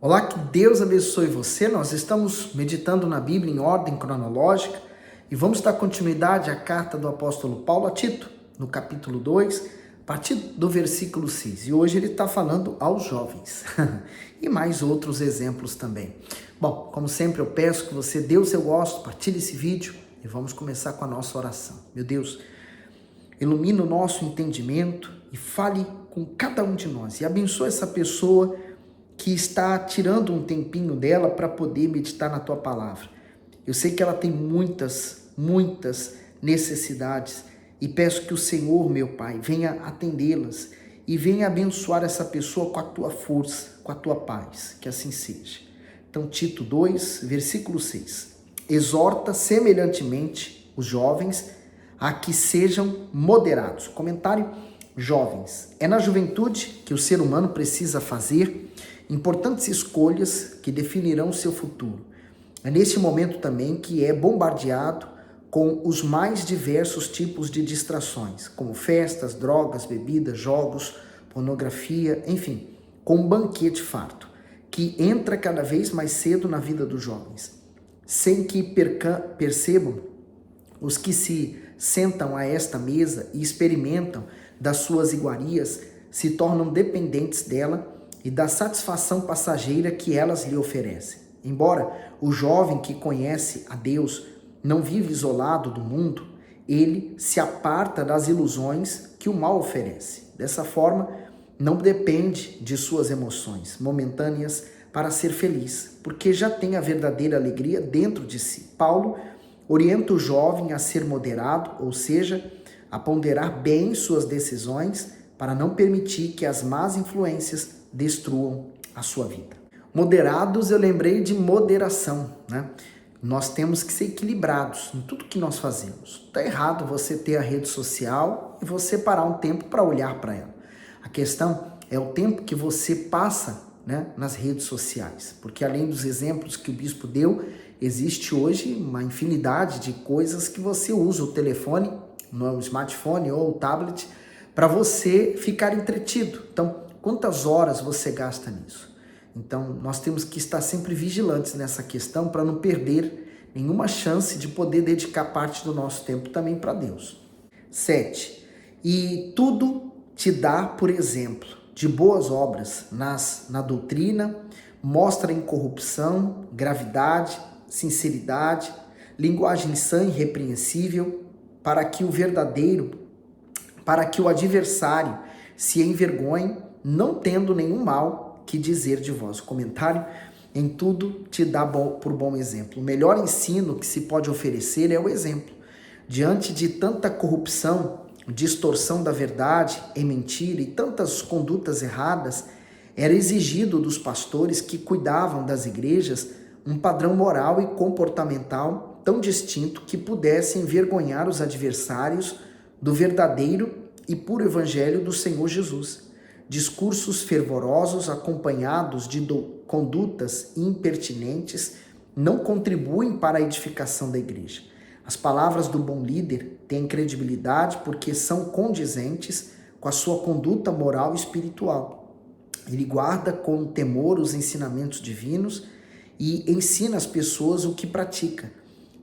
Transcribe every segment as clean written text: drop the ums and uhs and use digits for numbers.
Olá, que Deus abençoe você. Nós estamos meditando na Bíblia em ordem cronológica e vamos dar continuidade à carta do apóstolo Paulo a Tito, no capítulo 2, a partir do versículo 6. E hoje ele está falando aos jovens e mais outros exemplos também. Bom, como sempre eu peço que você dê o seu gosto, partilhe esse vídeo e vamos começar com a nossa oração. Meu Deus, ilumina o nosso entendimento e fale com cada um de nós e abençoe essa pessoa que está tirando um tempinho dela para poder meditar na tua palavra. Eu sei que ela tem muitas necessidades e peço que o Senhor, meu Pai, venha atendê-las e venha abençoar essa pessoa com a tua força, com a tua paz, que assim seja. Então, Tito 2, versículo 6. Exorta semelhantemente os jovens a que sejam moderados. Comentário: jovens. É na juventude que o ser humano precisa fazer importantes escolhas que definirão seu futuro. É nesse momento também que é bombardeado com os mais diversos tipos de distrações, como festas, drogas, bebidas, jogos, pornografia, enfim, com um banquete farto, que entra cada vez mais cedo na vida dos jovens. Sem que percebam, os que se sentam a esta mesa e experimentam das suas iguarias se tornam dependentes dela e da satisfação passageira que elas lhe oferecem. Embora o jovem que conhece a Deus não vive isolado do mundo, ele se aparta das ilusões que o mal oferece. Dessa forma, não depende de suas emoções momentâneas para ser feliz, porque já tem a verdadeira alegria dentro de si. Paulo orienta o jovem a ser moderado, ou seja, a ponderar bem suas decisões para não permitir que as más influências destruam a sua vida. Moderados, eu lembrei de moderação, né? Nós temos que ser equilibrados em tudo que nós fazemos. Está errado você ter a rede social e você parar um tempo para olhar para ela. A questão é o tempo que você passa, né, nas redes sociais, porque além dos exemplos que o bispo deu, existe hoje uma infinidade de coisas que você usa o telefone, no smartphone ou o tablet, para você ficar entretido. Então, quantas horas você gasta nisso? Então, nós temos que estar sempre vigilantes nessa questão para não perder nenhuma chance de poder dedicar parte do nosso tempo também para Deus. 7. E tudo te dá, por exemplo, de boas obras na doutrina, mostra incorrupção, gravidade, sinceridade, linguagem sã e irrepreensível, para que o adversário se envergonhe, não tendo nenhum mal que dizer de vós. O comentário: em tudo te dá por bom exemplo. O melhor ensino que se pode oferecer é o exemplo. Diante de tanta corrupção, distorção da verdade em mentira e tantas condutas erradas, era exigido dos pastores que cuidavam das igrejas um padrão moral e comportamental tão distinto que pudesse envergonhar os adversários do verdadeiro e puro evangelho do Senhor Jesus. Discursos fervorosos acompanhados de condutas impertinentes não contribuem para a edificação da igreja. As palavras do bom líder têm credibilidade porque são condizentes com a sua conduta moral e espiritual. Ele guarda com temor os ensinamentos divinos e ensina às pessoas o que pratica.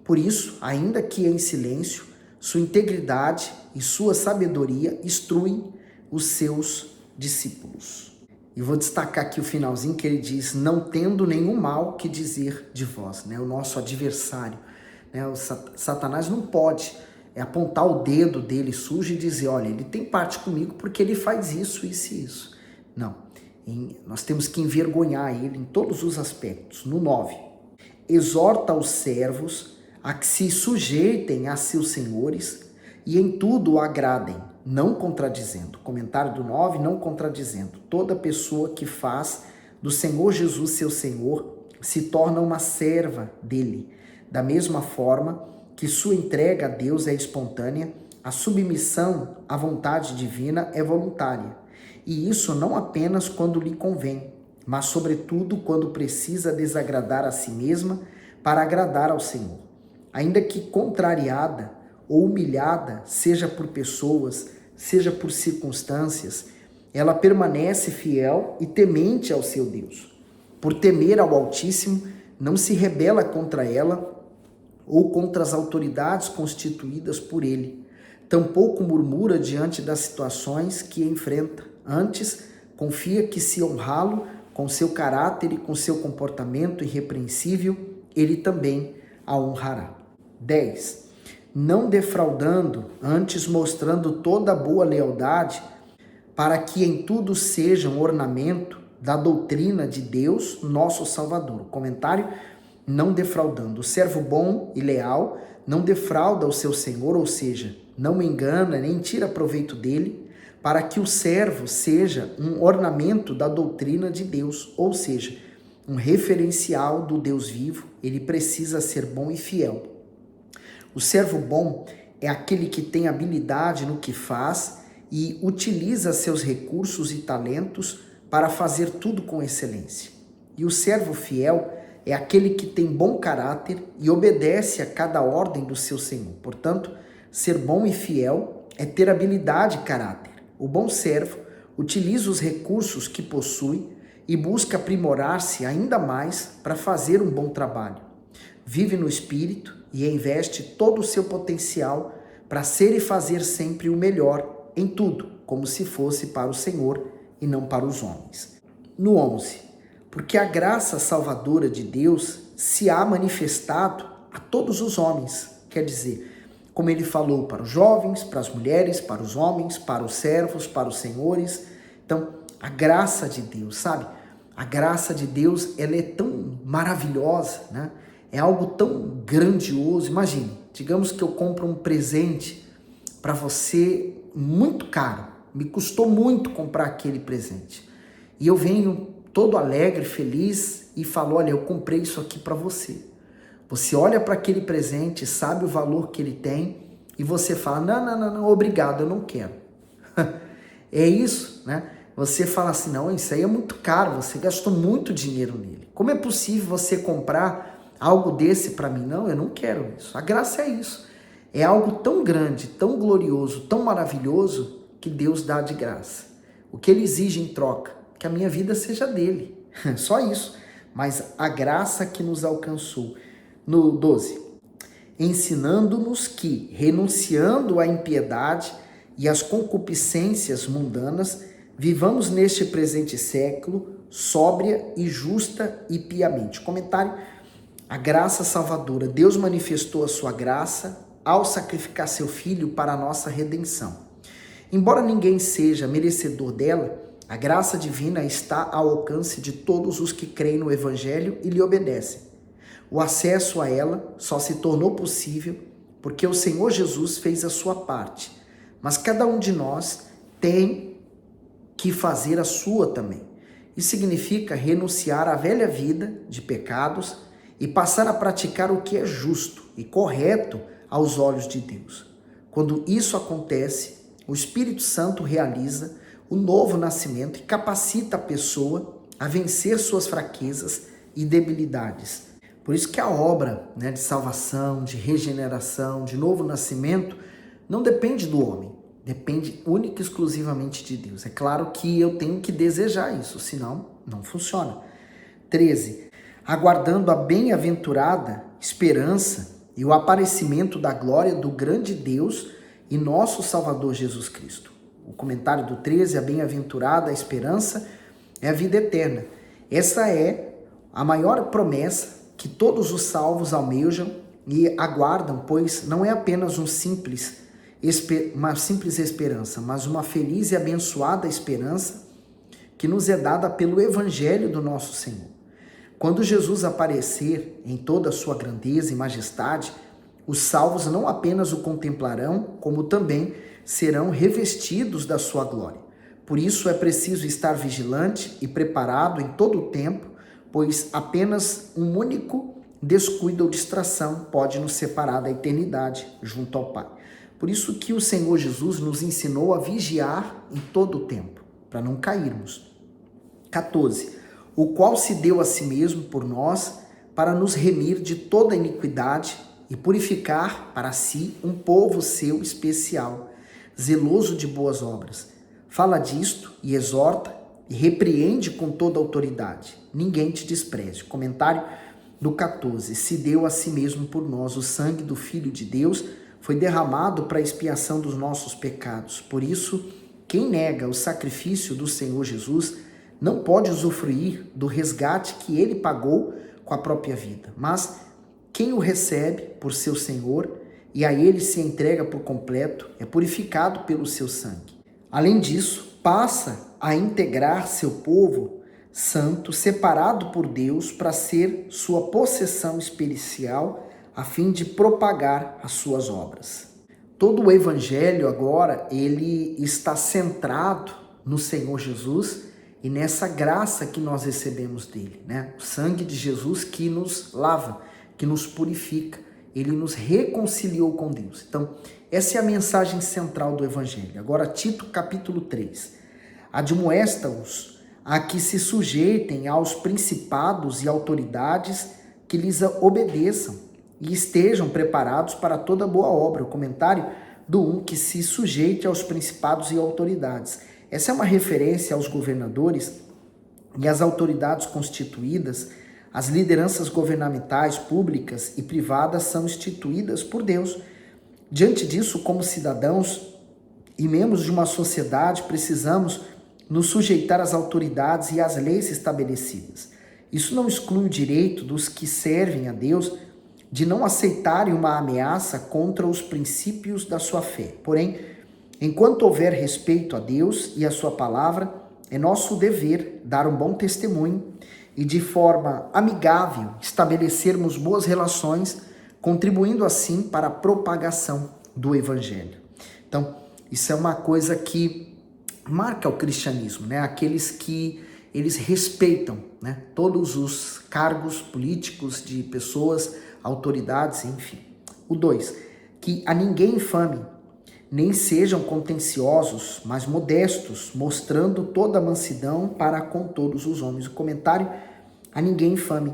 Por isso, ainda que em silêncio, sua integridade e sua sabedoria instruem os seus discípulos. E vou destacar aqui o finalzinho que ele diz: não tendo nenhum mal que dizer de vós, né? O nosso adversário, né? O Satanás não pode apontar o dedo dele sujo e dizer: olha, ele tem parte comigo porque ele faz isso, isso e isso. Não, nós temos que envergonhar ele em todos os aspectos. No 9, exorta os servos a que se sujeitem a seus senhores e em tudo o agradem, não contradizendo. Comentário do 9, não contradizendo. Toda pessoa que faz do Senhor Jesus seu Senhor se torna uma serva dele. Da mesma forma que sua entrega a Deus é espontânea, a submissão à vontade divina é voluntária. E isso não apenas quando lhe convém, mas sobretudo quando precisa desagradar a si mesma para agradar ao Senhor. Ainda que contrariada ou humilhada, seja por pessoas, seja por circunstâncias, ela permanece fiel e temente ao seu Deus. Por temer ao Altíssimo, não se rebela contra ela ou contra as autoridades constituídas por ele. Tampouco murmura diante das situações que enfrenta. Antes, confia que se honrá-lo com seu caráter e com seu comportamento irrepreensível, ele também a honrará. 10. Não defraudando, antes mostrando toda a boa lealdade, para que em tudo seja um ornamento da doutrina de Deus, nosso Salvador. O comentário: não defraudando. O servo bom e leal não defrauda o seu senhor, ou seja, não engana nem tira proveito dele, para que o servo seja um ornamento da doutrina de Deus, ou seja, um referencial do Deus vivo. Ele precisa ser bom e fiel. O servo bom é aquele que tem habilidade no que faz e utiliza seus recursos e talentos para fazer tudo com excelência. E o servo fiel é aquele que tem bom caráter e obedece a cada ordem do seu senhor. Portanto, ser bom e fiel é ter habilidade e caráter. O bom servo utiliza os recursos que possui e busca aprimorar-se ainda mais para fazer um bom trabalho. Vive no espírito e investe todo o seu potencial para ser e fazer sempre o melhor em tudo, como se fosse para o Senhor e não para os homens. No 11, porque a graça salvadora de Deus se há manifestado a todos os homens, quer dizer, como ele falou para os jovens, para as mulheres, para os homens, para os servos, para os senhores. Então, a graça de Deus, sabe? A graça de Deus, ela é tão maravilhosa, né? É algo tão grandioso. Imagine, digamos que eu compro um presente para você muito caro. Me custou muito comprar aquele presente. E eu venho todo alegre, feliz e falo: olha, eu comprei isso aqui para você. Você olha para aquele presente, sabe o valor que ele tem e você fala: não, obrigado, eu não quero. É isso, né? Você fala assim: não, isso aí é muito caro, você gastou muito dinheiro nele. Como é possível você comprar algo desse para mim? Não, eu não quero isso. A graça é isso. É algo tão grande, tão glorioso, tão maravilhoso que Deus dá de graça. O que ele exige em troca? Que a minha vida seja dele. Só isso. Mas a graça que nos alcançou. No 12. Ensinando-nos que, renunciando à impiedade e às concupiscências mundanas, vivamos neste presente século sóbria e justa e piamente. Comentário: a graça salvadora. Deus manifestou a sua graça ao sacrificar seu Filho para a nossa redenção. Embora ninguém seja merecedor dela, a graça divina está ao alcance de todos os que creem no Evangelho e lhe obedecem. O acesso a ela só se tornou possível porque o Senhor Jesus fez a sua parte, mas cada um de nós tem que fazer a sua também. Isso significa renunciar à velha vida de pecados e passar a praticar o que é justo e correto aos olhos de Deus. Quando isso acontece, o Espírito Santo realiza o novo nascimento e capacita a pessoa a vencer suas fraquezas e debilidades. Por isso que a obra, de salvação, de regeneração, de novo nascimento, não depende do homem, depende única e exclusivamente de Deus. É claro que eu tenho que desejar isso, senão não funciona. 13. Aguardando a bem-aventurada esperança e o aparecimento da glória do grande Deus e nosso Salvador Jesus Cristo. O comentário do 13, a bem-aventurada esperança é a vida eterna. Essa é a maior promessa que todos os salvos almejam e aguardam, pois não é apenas uma simples esperança, mas uma feliz e abençoada esperança que nos é dada pelo Evangelho do nosso Senhor. Quando Jesus aparecer em toda a sua grandeza e majestade, os salvos não apenas o contemplarão, como também serão revestidos da sua glória. Por isso é preciso estar vigilante e preparado em todo o tempo, pois apenas um único descuido ou distração pode nos separar da eternidade junto ao Pai. Por isso que o Senhor Jesus nos ensinou a vigiar em todo o tempo, para não cairmos. 14. O qual se deu a si mesmo por nós, para nos remir de toda iniquidade e purificar para si um povo seu especial, zeloso de boas obras. Fala disto e exorta e repreende com toda autoridade. Ninguém te despreze. Comentário do 14. Se deu a si mesmo por nós. O sangue do Filho de Deus foi derramado para a expiação dos nossos pecados. Por isso, quem nega o sacrifício do Senhor Jesus não pode usufruir do resgate que ele pagou com a própria vida. Mas quem o recebe por seu Senhor e a ele se entrega por completo é purificado pelo seu sangue. Além disso, passa a integrar seu povo santo, separado por Deus para ser sua possessão especial, a fim de propagar as suas obras. Todo o evangelho agora, ele está centrado no Senhor Jesus e nessa graça que nós recebemos dele, né? O sangue de Jesus que nos lava, que nos purifica, ele nos reconciliou com Deus. Então, essa é a mensagem central do evangelho. Agora, Tito capítulo 3. Admoesta-os a que se sujeitem aos principados e autoridades, que lhes obedeçam e estejam preparados para toda boa obra. O comentário do 1, que se sujeite aos principados e autoridades. Essa é uma referência aos governadores e às autoridades constituídas. As lideranças governamentais, públicas e privadas são instituídas por Deus. Diante disso, como cidadãos e membros de uma sociedade, precisamos nos sujeitar às autoridades e às leis estabelecidas. Isso não exclui o direito dos que servem a Deus de não aceitarem uma ameaça contra os princípios da sua fé. Porém, enquanto houver respeito a Deus e a sua palavra, é nosso dever dar um bom testemunho e de forma amigável estabelecermos boas relações, contribuindo assim para a propagação do evangelho. Então, isso é uma coisa que marca o cristianismo, né? Aqueles que eles respeitam, né, todos os cargos políticos de pessoas, autoridades, enfim. O 2, que a ninguém infame, nem sejam contenciosos, mas modestos, mostrando toda a mansidão para com todos os homens. O comentário: a ninguém infame.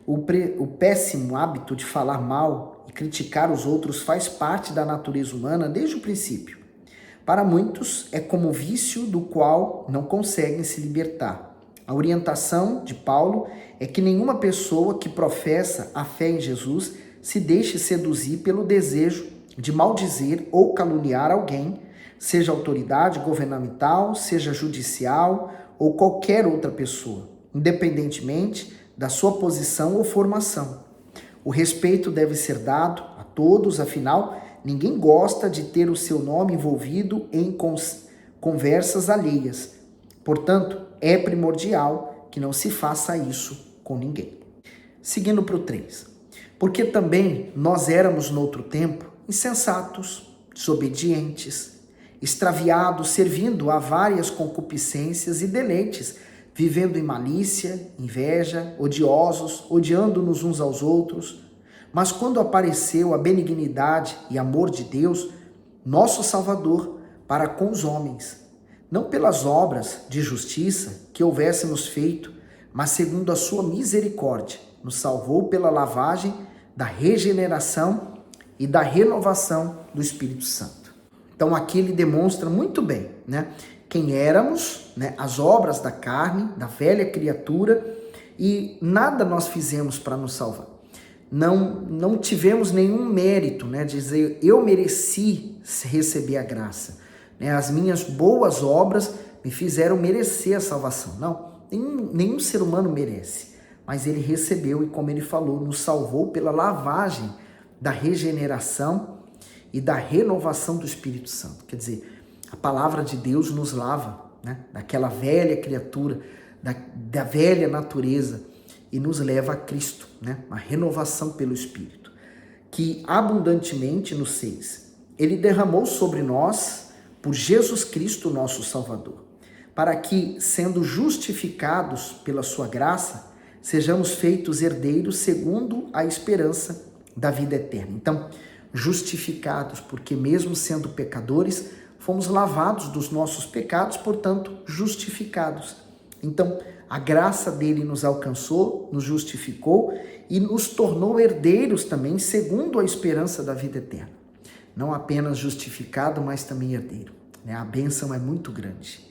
O péssimo hábito de falar mal e criticar os outros faz parte da natureza humana desde o princípio. Para muitos é como vício do qual não conseguem se libertar. A orientação de Paulo é que nenhuma pessoa que professa a fé em Jesus se deixe seduzir pelo desejo de maldizer ou caluniar alguém, seja autoridade governamental, seja judicial ou qualquer outra pessoa, independentemente da sua posição ou formação. O respeito deve ser dado a todos, afinal, ninguém gosta de ter o seu nome envolvido em conversas alheias. Portanto, é primordial que não se faça isso com ninguém. Seguindo para o 3. Porque também nós éramos noutro tempo insensatos, desobedientes, extraviados, servindo a várias concupiscências e deleites, vivendo em malícia, inveja, odiosos, odiando-nos uns aos outros. Mas quando apareceu a benignidade e amor de Deus, nosso Salvador, para com os homens, não pelas obras de justiça que houvéssemos feito, mas segundo a sua misericórdia, nos salvou pela lavagem da regeneração e da renovação do Espírito Santo. Então aqui ele demonstra muito bem, né, quem éramos, né, as obras da carne, da velha criatura, e nada nós fizemos para nos salvar. Não tivemos nenhum mérito, né, dizer eu mereci receber a graça, né, as minhas boas obras me fizeram merecer a salvação. Não, nenhum ser humano merece, mas ele recebeu e, como ele falou, nos salvou pela lavagem da regeneração e da renovação do Espírito Santo. Quer dizer, a palavra de Deus nos lava, né, daquela velha criatura, da velha natureza, e nos leva a Cristo, né, uma renovação pelo Espírito, que abundantemente no 6, ele derramou sobre nós por Jesus Cristo, nosso Salvador, para que, sendo justificados pela sua graça, sejamos feitos herdeiros segundo a esperança da vida eterna. Então, justificados, porque mesmo sendo pecadores, fomos lavados dos nossos pecados, portanto, justificados. Então, a graça dele nos alcançou, nos justificou e nos tornou herdeiros também, segundo a esperança da vida eterna. Não apenas justificado, mas também herdeiro. A bênção é muito grande.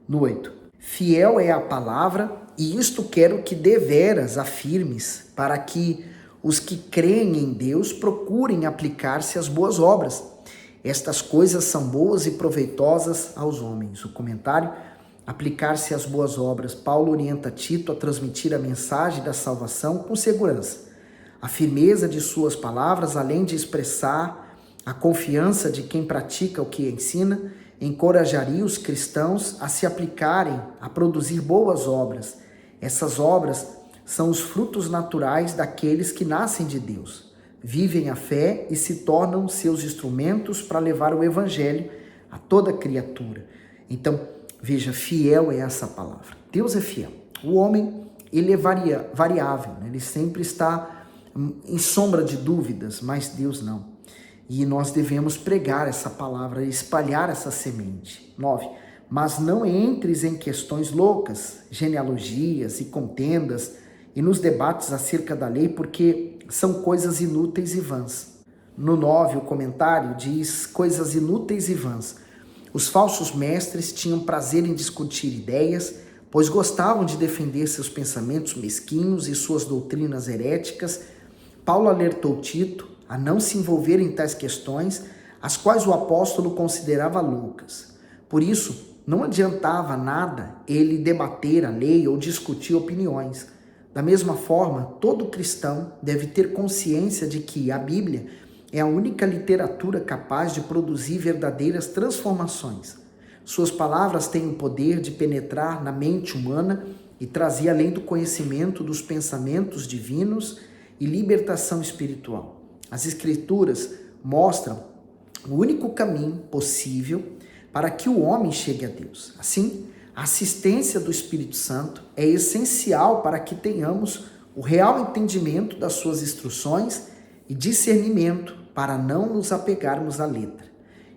No 8. Fiel é a palavra, e isto quero que deveras afirmes, para que os que creem em Deus procurem aplicar-se às boas obras. Estas coisas são boas e proveitosas aos homens. O comentário: aplicar-se às boas obras. Paulo orienta Tito a transmitir a mensagem da salvação com segurança. A firmeza de suas palavras, além de expressar a confiança de quem pratica o que ensina, encorajaria os cristãos a se aplicarem a produzir boas obras. Essas obras são os frutos naturais daqueles que nascem de Deus, vivem a fé e se tornam seus instrumentos para levar o evangelho a toda criatura. Então, veja, fiel é essa palavra. Deus é fiel. O homem, ele é variável, né? Ele sempre está em sombra de dúvidas, mas Deus não. E nós devemos pregar essa palavra, espalhar essa semente. 9. Mas não entres em questões loucas, genealogias e contendas, e nos debates acerca da lei, porque são coisas inúteis e vãs. No 9, o comentário diz coisas inúteis e vãs. Os falsos mestres tinham prazer em discutir ideias, pois gostavam de defender seus pensamentos mesquinhos e suas doutrinas heréticas. Paulo alertou Tito a não se envolver em tais questões, as quais o apóstolo considerava loucas. Por isso, não adiantava nada ele debater a lei ou discutir opiniões. Da mesma forma, todo cristão deve ter consciência de que a Bíblia é a única literatura capaz de produzir verdadeiras transformações. Suas palavras têm o poder de penetrar na mente humana e trazer além do conhecimento dos pensamentos divinos e libertação espiritual. As Escrituras mostram o único caminho possível para que o homem chegue a Deus. Assim, a assistência do Espírito Santo é essencial para que tenhamos o real entendimento das suas instruções e discernimento para não nos apegarmos à letra.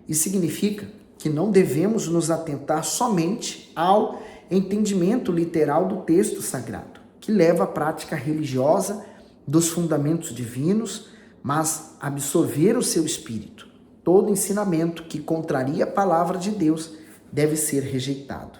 Isso significa que não devemos nos atentar somente ao entendimento literal do texto sagrado, que leva à prática religiosa dos fundamentos divinos, mas absorver o seu espírito. Todo ensinamento que contraria a palavra de Deus deve ser rejeitado.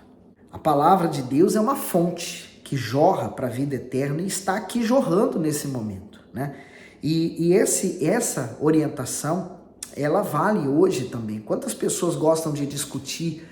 A palavra de Deus é uma fonte que jorra para a vida eterna e está aqui jorrando nesse momento, né? E essa orientação, ela vale hoje também. Quantas pessoas gostam de discutir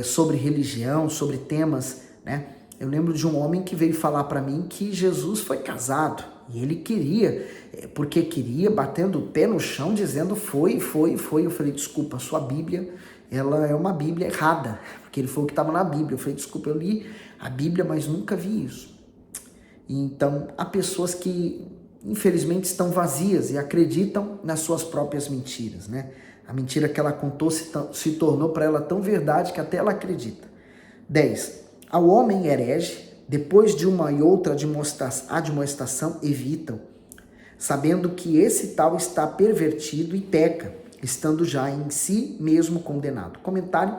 sobre religião, sobre temas, né? Eu lembro de um homem que veio falar para mim que Jesus foi casado. E ele queria, porque queria, batendo o pé no chão, dizendo foi. Eu falei, desculpa, a sua Bíblia, ela é uma Bíblia errada. Porque ele falou que estava na Bíblia. Eu falei, desculpa, eu li a Bíblia, mas nunca vi isso. E então, há pessoas que, infelizmente, estão vazias e acreditam nas suas próprias mentiras, né? A mentira que ela contou se tornou para ela tão verdade que até ela acredita. 10. Ao homem herege, depois de uma e outra admoestação, evitam, sabendo que esse tal está pervertido e peca, estando já em si mesmo condenado. Comentário: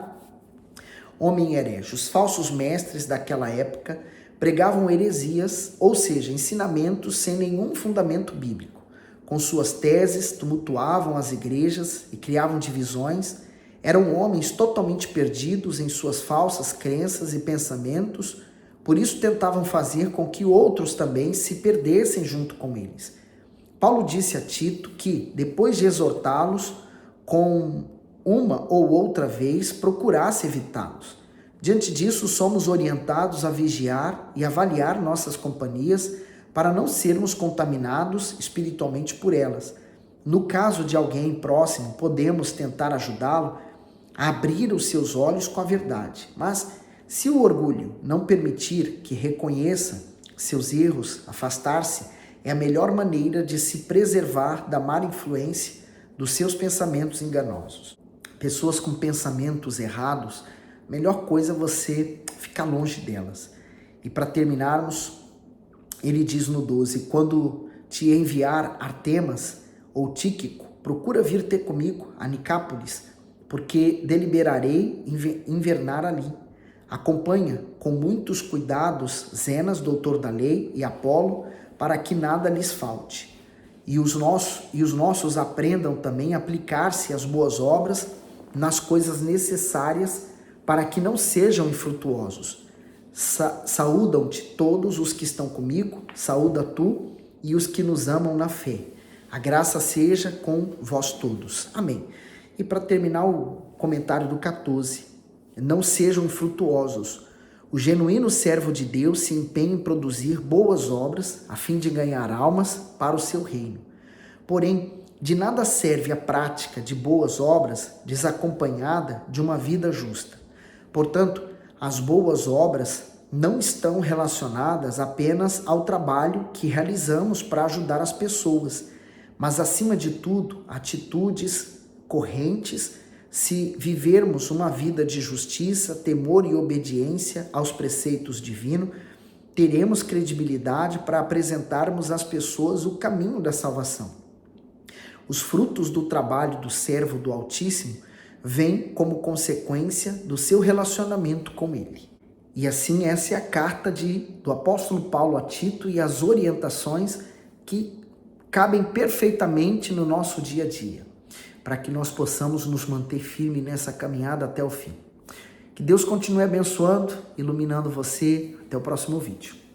homem herege. Os falsos mestres daquela época pregavam heresias, ou seja, ensinamentos sem nenhum fundamento bíblico. Com suas teses, tumultuavam as igrejas e criavam divisões. Eram homens totalmente perdidos em suas falsas crenças e pensamentos, por isso tentavam fazer com que outros também se perdessem junto com eles. Paulo disse a Tito que, depois de exortá-los com uma ou outra vez, procurasse evitá-los. Diante disso, somos orientados a vigiar e avaliar nossas companhias para não sermos contaminados espiritualmente por elas. No caso de alguém próximo, podemos tentar ajudá-lo a abrir os seus olhos com a verdade. Mas, se o orgulho não permitir que reconheça seus erros, afastar-se é a melhor maneira de se preservar da má influência dos seus pensamentos enganosos. Pessoas com pensamentos errados, melhor coisa é você ficar longe delas. E para terminarmos, ele diz no 12, quando te enviar Artemas ou Tíquico, procura vir ter comigo a Nicápolis, porque deliberarei invernar ali. Acompanha com muitos cuidados Zenas, doutor da lei, e Apolo, para que nada lhes falte. E os nossos aprendam também a aplicar-se às boas obras nas coisas necessárias para que não sejam infrutuosos. Saúdam-te todos os que estão comigo, saúda tu e os que nos amam na fé. A graça seja com vós todos. Amém. E para terminar o comentário do 14, não sejam infrutuosos. O genuíno servo de Deus se empenha em produzir boas obras a fim de ganhar almas para o seu reino. Porém, de nada serve a prática de boas obras desacompanhada de uma vida justa. Portanto, as boas obras não estão relacionadas apenas ao trabalho que realizamos para ajudar as pessoas, mas, acima de tudo, atitudes correntes se vivermos uma vida de justiça, temor e obediência aos preceitos divinos. Teremos credibilidade para apresentarmos às pessoas o caminho da salvação. Os frutos do trabalho do servo do Altíssimo vêm como consequência do seu relacionamento com Ele. E assim, essa é a carta do apóstolo Paulo a Tito e as orientações que cabem perfeitamente no nosso dia a dia, para que nós possamos nos manter firmes nessa caminhada até o fim. Que Deus continue abençoando, iluminando você. Até o próximo vídeo.